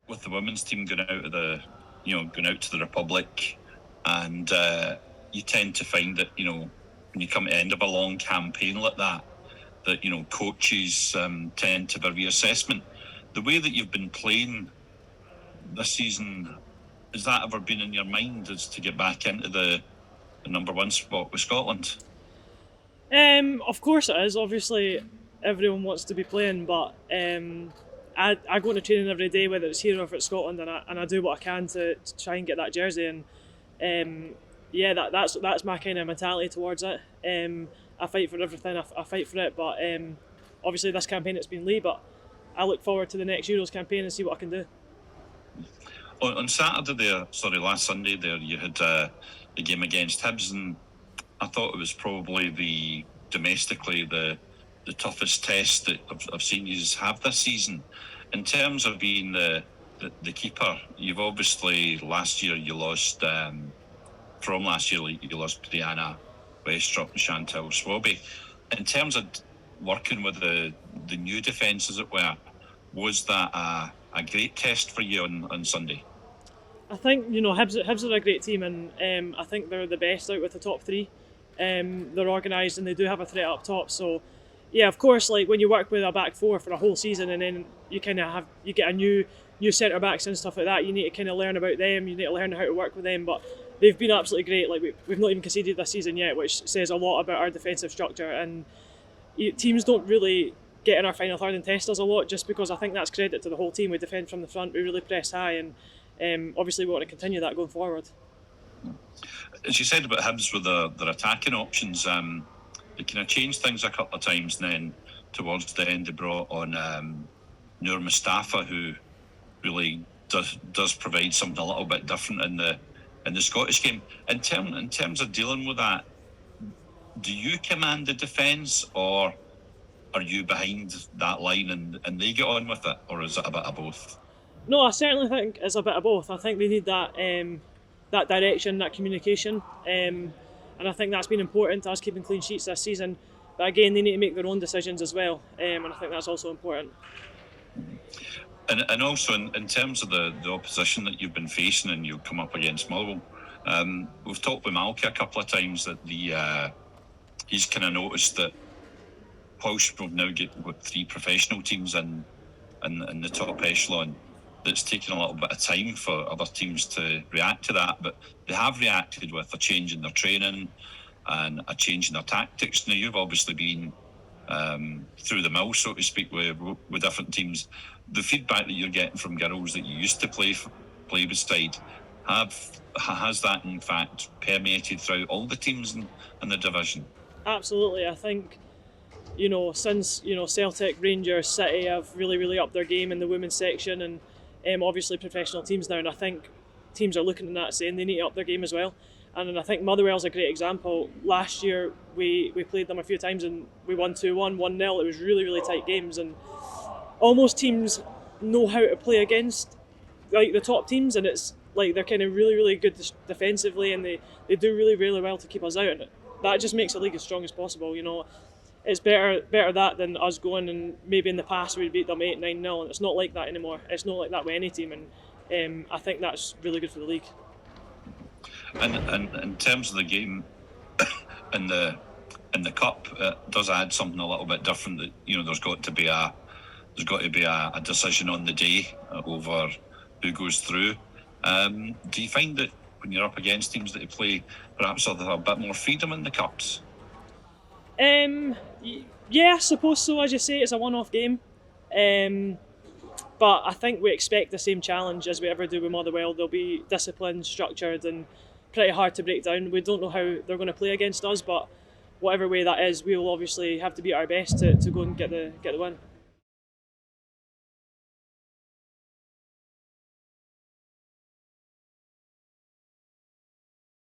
with the women's team going out to the Republic, and you tend to find that when you come to the end of a long campaign like that coaches tend to have a reassessment. The way that you've been playing this season, has that ever been in your mind, as to get back into the number one spot with Scotland? Of course it is. Obviously, everyone wants to be playing, but I go to training every day, whether it's here or if it's Scotland, and I do what I can to try and get that jersey. And that's my kind of mentality towards it. I fight for everything. I fight for it, but obviously this campaign it's been Lee, but I look forward to the next Euros campaign and see what I can do. On Saturday last Sunday there, you had the game against Hibs, and I thought it was probably domestically the toughest test that I've seen you have this season. In terms of being the keeper, you've obviously last year you lost Brianna Westrup and Chantal Swabby. In terms of working with the new defence, as it were, was that a great test for you on Sunday? I think Hibs are a great team, and I think they're the best out with the top three. They're organised and they do have a threat up top. So yeah, of course, like when you work with a back four for a whole season and then you kind of get a new centre backs and stuff like that, you need to kind of learn about them. You need to learn how to work with them. But they've been absolutely great. Like we've not even conceded this season yet, which says a lot about our defensive structure. And teams don't really get in our final third and test us a lot, just because I think that's credit to the whole team. We defend from the front, we really press high, and obviously we want to continue that going forward. As you said about Hibs with their attacking options, they kind of changed things a couple of times, and then towards the end they brought on Noor Mustafa, who really does provide something a little bit different in the Scottish game. In terms of dealing with that, do you command the defence, or are you behind that line and they get on with it, or is it a bit of both? No, I certainly think it's a bit of both. I think they need that direction, that communication, and I think that's been important to us keeping clean sheets this season. But again, they need to make their own decisions as well, and I think that's also important. And also in terms of the opposition that you've been facing, and you've come up against Motherwell, we've talked with Malky a couple of times that he's kind of noticed that whilst we've now got 3 professional teams in the top echelon, it's taken a little bit of time for other teams to react to that, but they have reacted with a change in their training and a change in their tactics. Now, you've obviously been through the mill, so to speak, with different teams. The feedback that you're getting from girls that you used to play beside, has that in fact permeated throughout all the teams in the division? Absolutely. I think since Celtic, Rangers, City have really upped their game in the women's section, and obviously professional teams now, and I think teams are looking at that saying they need to up their game as well. And I think Motherwell's a great example. Last year we played them a few times and we won 2-1, 1-0. It was really tight games, and almost teams know how to play against like the top teams, and it's like they're kind of really good defensively, and they do really well to keep us out, and that just makes the league as strong as possible. It's better that than us going, and maybe in the past we'd beat them 8-9-0, and it's not like that anymore. It's not like that with any team, and I think that's really good for the league. And in terms of the game in the cup, it does add something a little bit different. That there's got to be a decision on the day over who goes through. Do you find that when you're up against teams that you play, perhaps there's a bit more freedom in the cups? Yeah, I suppose so. As you say, it's a one-off game, but I think we expect the same challenge as we ever do with Motherwell. They'll be disciplined, structured, and pretty hard to break down. We don't know how they're going to play against us, but whatever way that is, we will obviously have to be our best to go and get the win.